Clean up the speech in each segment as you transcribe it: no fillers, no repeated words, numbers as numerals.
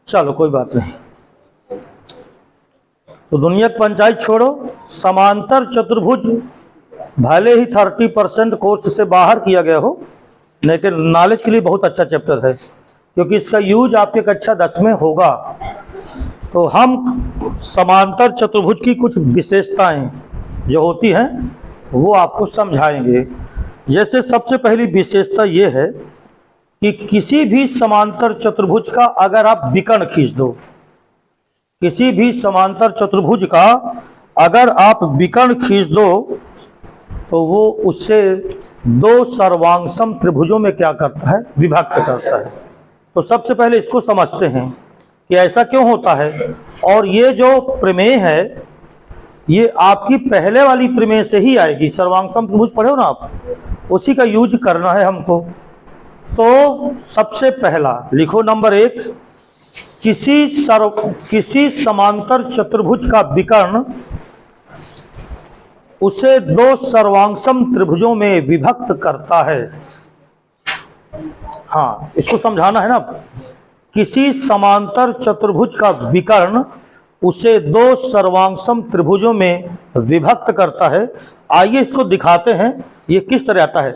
चलो कोई बात नहीं। तो दुनिया की पंचायत छोड़ो, समांतर चतुर्भुज भले ही 30% कोर्स से बाहर किया गया हो, लेकिन नॉलेज के लिए बहुत अच्छा चैप्टर है, क्योंकि इसका यूज आपके कक्षा 10 में होगा। तो हम समांतर चतुर्भुज की कुछ विशेषताएं जो होती हैं वो आपको समझाएंगे। जैसे सबसे पहली विशेषता ये है कि किसी भी समांतर चतुर्भुज का अगर आप विकर्ण खींच दो, किसी भी समांतर चतुर्भुज का अगर आप विकर्ण खींच दो तो वो उससे दो सर्वांगसम त्रिभुजों में क्या करता है, विभक्त करता है। तो सबसे पहले इसको समझते हैं कि ऐसा क्यों होता है। और ये जो प्रमेय है ये आपकी पहले वाली प्रमेय से ही आएगी। सर्वांगसम त्रिभुज पढ़े हो ना आप, उसी का यूज करना है हमको। तो सबसे पहला लिखो, नंबर 1, किसी समांतर चतुर्भुज का विकर्ण उसे दो सर्वांगसम त्रिभुजों में विभक्त करता है। हाँ, इसको समझाना है ना। किसी समांतर चतुर्भुज का विकर्ण उसे दो सर्वांगसम त्रिभुजों में विभक्त करता है। आइए इसको दिखाते हैं ये किस तरह आता है।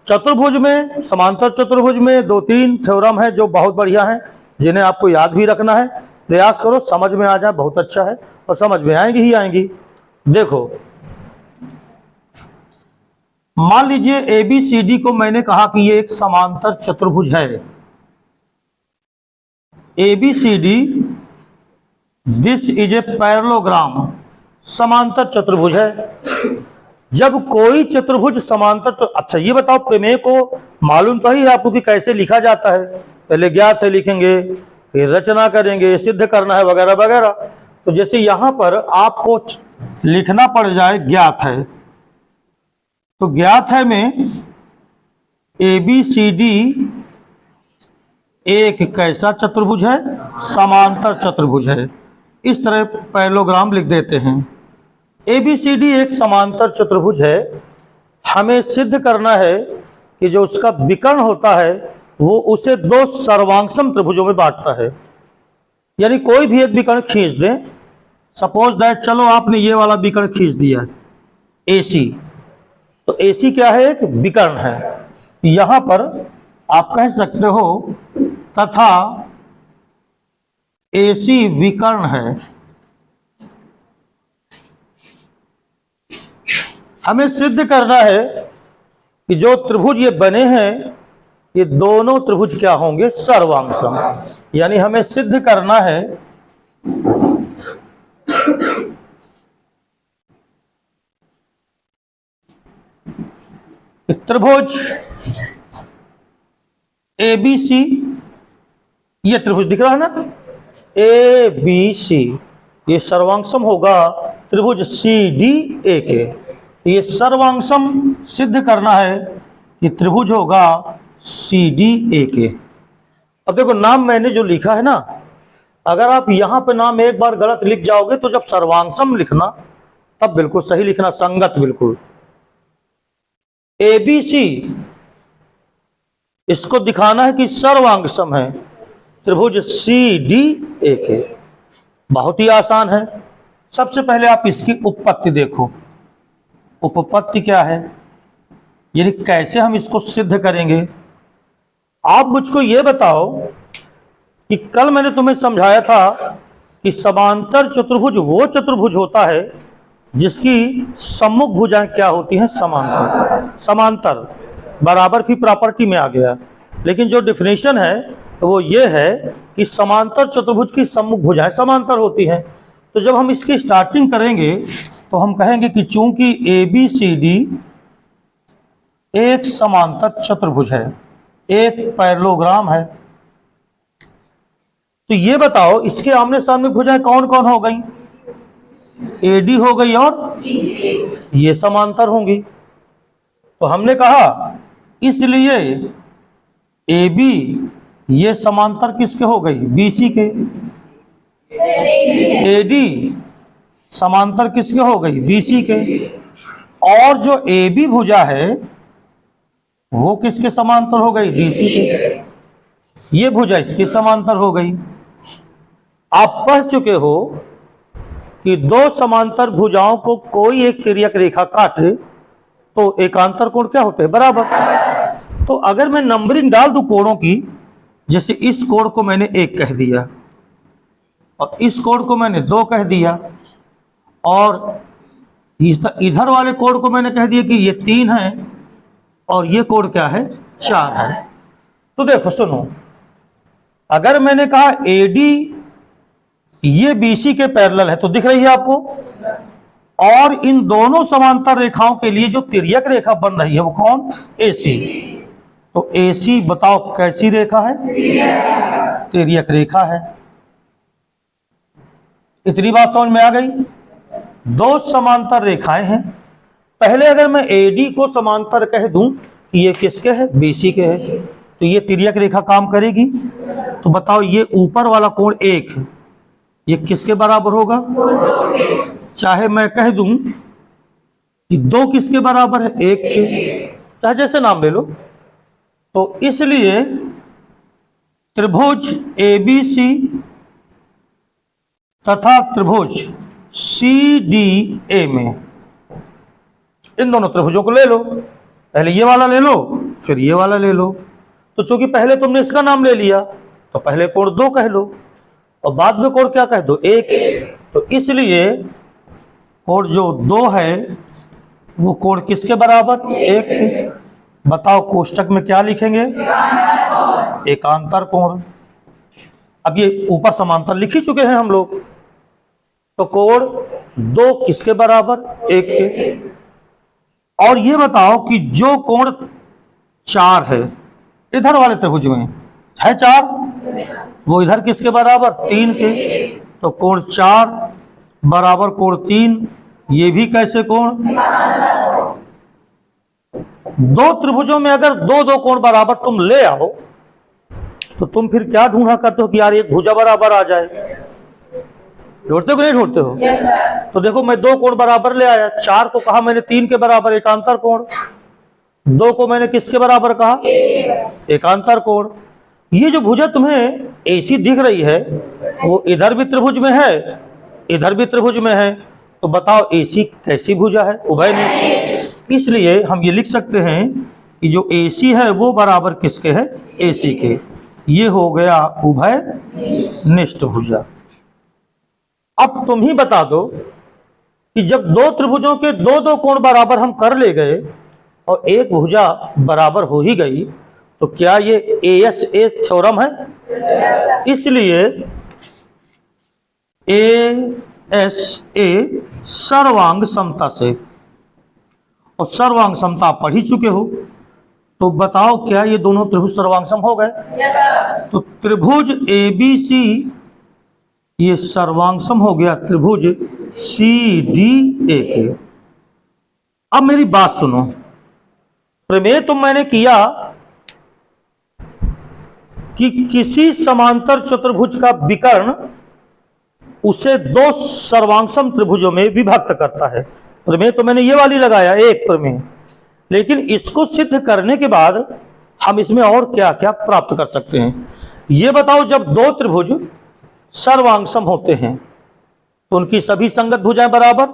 चतुर्भुज में, समांतर चतुर्भुज में 2-3 थ्योरम है जो बहुत बढ़िया हैं, जिन्हें आपको याद भी रखना है। प्रयास करो समझ में आ जाए, बहुत अच्छा है, और समझ में आएंगी ही आएंगी। देखो, मान लीजिए ABCD को मैंने कहा कि ये एक समांतर चतुर्भुज है। ABCD, this is a parallelogram, समांतर चतुर्भुज है। जब कोई चतुर्भुज समांतर अच्छा, ये बताओ प्रमेय को मालूम तो ही है आपको कि कैसे लिखा जाता है। पहले ज्ञात है लिखेंगे, फिर रचना करेंगे, सिद्ध करना है वगैरह वगैरह। तो जैसे यहां पर आपको लिखना पड़ जाए ज्ञात है, तो ज्ञात है में ABCD एक कैसा चतुर्भुज है, समांतर चतुर्भुज है। इस तरह पैरेललोग्राम लिख देते हैं। ABCD एक समांतर चतुर्भुज है। हमें सिद्ध करना है कि जो उसका विकर्ण होता है वो उसे दो सर्वांगसम त्रिभुजों में बांटता है। यानी कोई भी एक विकर्ण खींच दें, सपोज दैट, चलो आपने ये वाला विकर्ण खींच दिया AC, तो AC क्या है, एक विकर्ण है। यहां पर आप कह सकते हो तथा AC विकर्ण है। हमें सिद्ध करना है कि जो त्रिभुज ये बने हैं ये दोनों त्रिभुज क्या होंगे, सर्वांगसम। यानी हमें सिद्ध करना है कि त्रिभुज ABC, ये त्रिभुज दिख रहा है ना, ABC, ये सर्वांगसम होगा त्रिभुज CDA के। ये सर्वांगसम सिद्ध करना है कि त्रिभुज होगा CDA के। अब देखो, नाम मैंने जो लिखा है ना, अगर आप यहां पे नाम एक बार गलत लिख जाओगे तो जब सर्वांगसम लिखना तब बिल्कुल सही लिखना, संगत बिल्कुल। ABC, इसको दिखाना है कि सर्वांगसम है त्रिभुज CDA के। बहुत ही आसान है। सबसे पहले आप इसकी उपपत्ति देखो। उपपत्ति क्या है, यानी कैसे हम इसको सिद्ध करेंगे। आप मुझको ये बताओ कि कल मैंने तुम्हें समझाया था कि समांतर चतुर्भुज वो चतुर्भुज होता है जिसकी सम्मुख भुजाएं क्या होती हैं, समांतर। समांतर बराबर की प्रॉपर्टी में आ गया, लेकिन जो डिफिनेशन है तो वो ये है कि समांतर चतुर्भुज की सम्मुख भुजाएं समांतर होती हैं। तो जब हम इसकी स्टार्टिंग करेंगे तो हम कहेंगे कि चूंकि ABCD एक समांतर चतुर्भुज है, एक पैरेललोग्राम है, तो ये बताओ इसके आमने सामने भुजाएं कौन कौन हो गई, AD हो गई और ये समांतर होंगी। तो हमने कहा इसलिए AB ये समांतर किसके हो गई, BC के। AD समांतर किसके हो गई, BC के। और जो AB भुजा है वो किसके समांतर हो गई, DC के। ये भुजा इसकी समांतर हो गई। आप पढ़ चुके हो कि दो समांतर भुजाओं को कोई एक तिर्यक रेखा काटे तो एकांतर कोण क्या होते हैं? बराबर। तो अगर मैं नंबरिंग डाल दूं कोणों की, जैसे इस कोण को मैंने 1 कह दिया और इस कोण को मैंने 2 कह दिया और इधर वाले कोण को मैंने कह दिया कि ये 3 है और ये कोण क्या है? 4 है। तो देखो सुनो, अगर मैंने कहा AD ये BC के पैरेलल है तो दिख रही है आपको, और इन दोनों समांतर रेखाओं के लिए जो तिर्यक रेखा बन रही है वो कौन? AC। तो AC बताओ कैसी रेखा है? तिर्यक रेखा है। इतनी बात समझ में आ गई? दो समांतर रेखाएं हैं। पहले अगर मैं AD को समांतर कह दूं कि ये किसके है? BC के है, तो ये तिर्यक रेखा काम करेगी। तो बताओ ये ऊपर वाला कोण 1 ये किसके बराबर होगा? चाहे मैं कह दूं कि 2 किसके बराबर है? 1 के, चाहे जैसे नाम ले लो। तो इसलिए त्रिभुज ABC तथा त्रिभुज CDA में इन दोनों त्रिभुजों को ले लो। पहले ये वाला ले लो फिर ये वाला ले लो। तो चूंकि पहले तुमने इसका नाम ले लिया तो पहले कोण 2 कह लो और बाद में कोण क्या कह दो? 1। तो इसलिए कोण जो 2 है वो कोण किसके बराबर? 1 के। बताओ कोष्टक में क्या लिखेंगे? एकांतर कोण। अब ये ऊपर समांतर लिख ही चुके हैं हम लोग, तो कोण 2 किसके बराबर? 1 के। और ये बताओ कि जो कोण 4 है इधर वाले त्रिभुज में है 4, वो इधर किसके बराबर? 3 के। तो कोण 4 बराबर कोण 3, ये भी कैसे कोण? दो त्रिभुजों में अगर दो कोण बराबर तुम ले आओ तो तुम फिर क्या ढूंढा करते हो कि यार एक भुजा बराबर आ जाए? ढूंढते हो कि नहीं ढूंढते हो? तो देखो मैं 2 कोण बराबर ले आया। 4 को कहा मैंने 3 के बराबर, एकांतर कोण। 2 को मैंने किसके बराबर कहा? एकांतर कोण। ये जो भुजा तुम्हें AC दिख रही है वो इधर भी त्रिभुज में है इधर भी त्रिभुज में है। तो बताओ AC कैसी भुजा है? उभयनिष्ठ। इसलिए हम ये लिख सकते हैं कि जो AC है वो बराबर किसके है? AC के। ये हो गया उभयनिष्ठ भुजा। अब तुम ही बता दो कि जब दो त्रिभुजों के दो कोण बराबर हम कर ले गए और एक भुजा बराबर हो ही गई तो क्या ये ASA थ्योरम है? इसलिए ASA सर्वांग समता से, और सर्वांग समता आप पढ़ ही चुके हो, तो बताओ क्या ये दोनों त्रिभुज सर्वांग सम हो गए? तो त्रिभुज ABC ये सर्वांग सम हो गया त्रिभुज CDA के। अब मेरी बात सुनो, प्रमेय तो मैंने किया कि किसी समांतर चतुर्भुज का विकर्ण उसे दो सर्वांगसम त्रिभुजों में विभक्त करता है। प्रमेय तो मैंने ये वाली लगाया, एक प्रमेय। लेकिन इसको सिद्ध करने के बाद हम इसमें और क्या क्या प्राप्त कर सकते हैं, ये बताओ। जब दो त्रिभुज सर्वांगसम होते हैं तो उनकी सभी संगत भुजाएं बराबर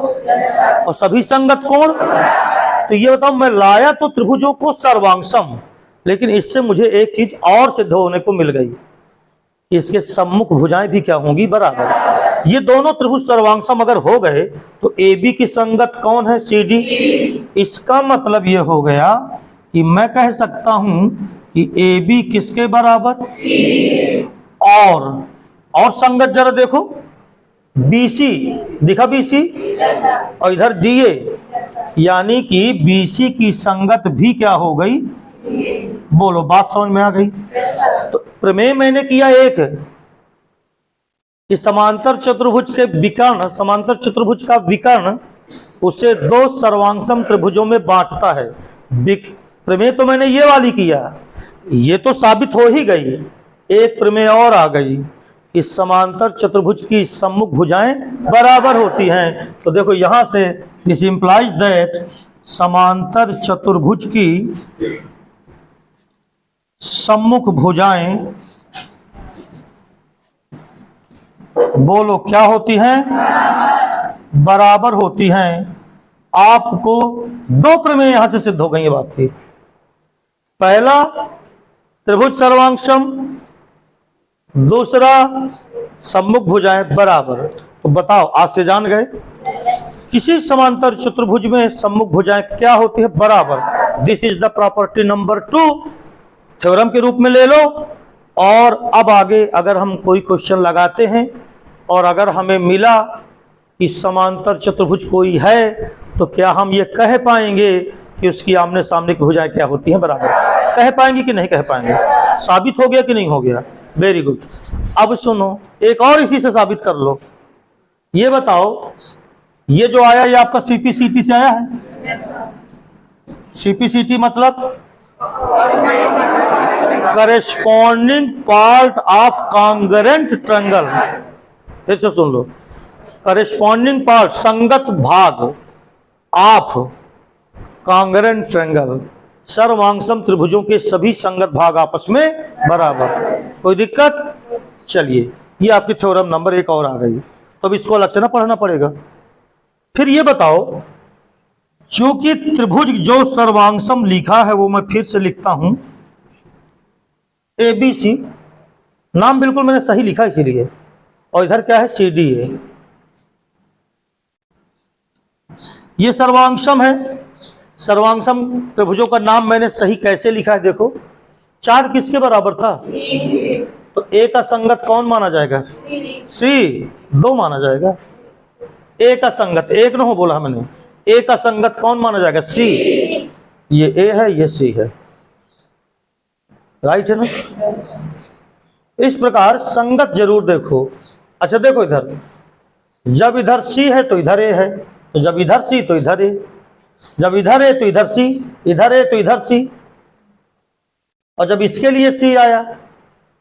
और सभी संगत कोण। तो ये बताओ, मैं लाया तो त्रिभुजों को सर्वांगसम, लेकिन इससे मुझे एक चीज और सिद्ध होने को मिल गई, इसके सम्मुख भुजाएं भी क्या होंगी? बराबर। ये दोनों त्रिभुज सर्वांगसम अगर हो गए तो AB की संगत कौन है? CD। इसका मतलब ये हो गया कि मैं कह सकता हूं कि AB किसके बराबर? और संगत जरा देखो, BC दिखा, BC और इधर DA, यानी कि BC की संगत भी क्या हो गई? बोलो, बात समझ में आ गई? तो प्रमेय मैंने किया एक कि समांतर चतुर्भुज के विकर्ण, समांतर चतुर्भुज का विकर्ण उसे दो सर्वांगसम त्रिभुजों में बांटता है। प्रमेय तो मैंने ये वाली किया, ये तो साबित हो ही गई। एक प्रमेय और आ गई कि समांतर चतुर्भुज की सम्मुख भुजाएं बराबर होती हैं। तो देखो यहां से दिस इंप्लाइज दैट समांतर चतुर्भुज की सम्मुख भुजाएं बोलो क्या होती हैं? बराबर होती हैं। आपको दो प्रमेय यहां से सिद्ध हो गई है बात की। पहला, त्रिभुज सर्वांगसम, दूसरा सम्मुख भुजाएं बराबर। तो बताओ, आज से जान गए किसी समांतर चतुर्भुज में सम्मुख भुजाएं क्या होती है? बराबर। This is the property number 2, theorem के रूप में ले लो। और अब आगे अगर हम कोई क्वेश्चन लगाते हैं और अगर हमें मिला कि समांतर चतुर्भुज कोई है, तो क्या हम ये कह पाएंगे कि उसकी आमने सामने की भुजाएं क्या होती हैं? बराबर। कह पाएंगे कि नहीं कह पाएंगे? साबित हो गया कि नहीं हो गया? Very good. अब सुनो, एक और इसी से साबित कर लो। ये बताओ, ये जो आया ये आपका सीपीसीटी से आया है? सीपीसीटी मतलब corresponding part of congruent triangle. फिर से सुन लो, करेस्पॉन्डिंग पार्ट, संगत भाग ऑफ कॉन्ग्रुएंट ट्रायंगल। सर्वांगसम त्रिभुजों के सभी संगत भाग आपस में बराबर। कोई दिक्कत? चलिए, ये आपकी थ्योरम नंबर 1 और आ गई। तो अब इसको अलग से ना पढ़ना पड़ेगा। फिर ये बताओ, चूंकि त्रिभुज जो सर्वांगसम लिखा है वो मैं फिर से लिखता हूं, ABC, नाम बिल्कुल मैंने सही लिखा इसीलिए, और इधर क्या है? CD है। ये सर्वांगसम है। सर्वांगसम त्रिभुजों का नाम मैंने सही कैसे लिखा है? देखो, 4 किसके बराबर था? तो A का संगत कौन माना जाएगा? C। 2 माना जाएगा। A का संगत, एक न हो बोला मैंने, A का संगत कौन माना जाएगा? C। ये A है, ये C है, राइट है ना? इस प्रकार संगत जरूर देखो। अच्छा देखो, इधर जब इधर C है तो इधर A है, तो जब इधर C तो इधर A, जब इधर A तो इधर C, इधर A तो इधर C, और जब इसके लिए C आया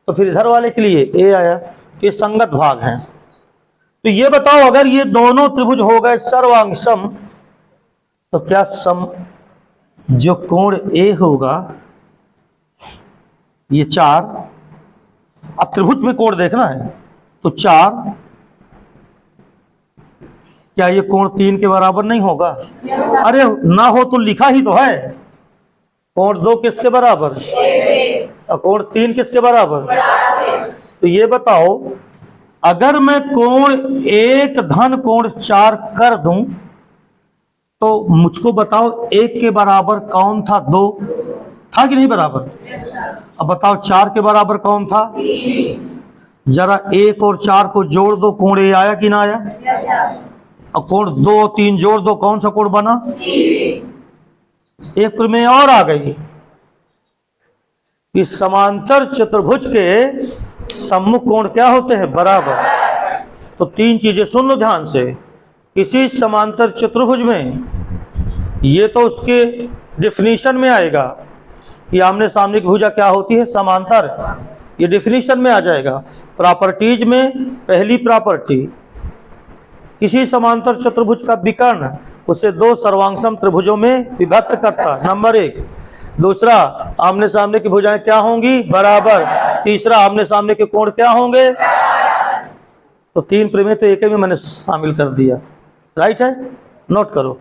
तो फिर इधर वाले के लिए A आया। तो ये संगत भाग हैं। तो ये बताओ, अगर ये दोनों त्रिभुज हो गए सर्वांगसम, तो क्या जो कोण A होगा, ये 4, अब त्रिभुज में कोण देखना है, तो 4, क्या ये कोण 3 के बराबर नहीं होगा? अरे ना हो तो लिखा ही तो है, कोण 2 किसके बराबर और कोण 3 किसके बराबर? तो ये बताओ, अगर मैं कोण 1 धन कोण 4 कर दूं, तो मुझको बताओ 1 के बराबर कौन था? 2 था कि नहीं बराबर? अब बताओ 4 के बराबर कौन था? जरा 1 और 4 को जोड़ दो, कोण A आया कि ना आया? और कोण 2 और 3 जोड़ दो, कौन सा कोण बना? एक प्रमेय और आ गई कि समांतर चतुर्भुज के सम्मुख कोण क्या होते हैं? बराबर। तो 3 चीजें सुन लो ध्यान से। किसी समांतर चतुर्भुज में, ये तो उसके डिफिनीशन में आएगा कि आमने सामने की भुजा क्या होती है? समांतर। ये डिफिनीशन में आ जाएगा। प्रॉपर्टीज में पहली प्रॉपर्टी, किसी समांतर चतुर्भुज का विकर्ण उसे 2 सर्वांगसम त्रिभुजों में विभक्त करता, नंबर 1। दूसरा, आमने सामने की भुजाएं क्या होंगी? बराबर। तीसरा, आमने सामने के कोण क्या होंगे? तो 3 प्रमेय तो एक में मैंने शामिल कर दिया, राइट है? नोट करो।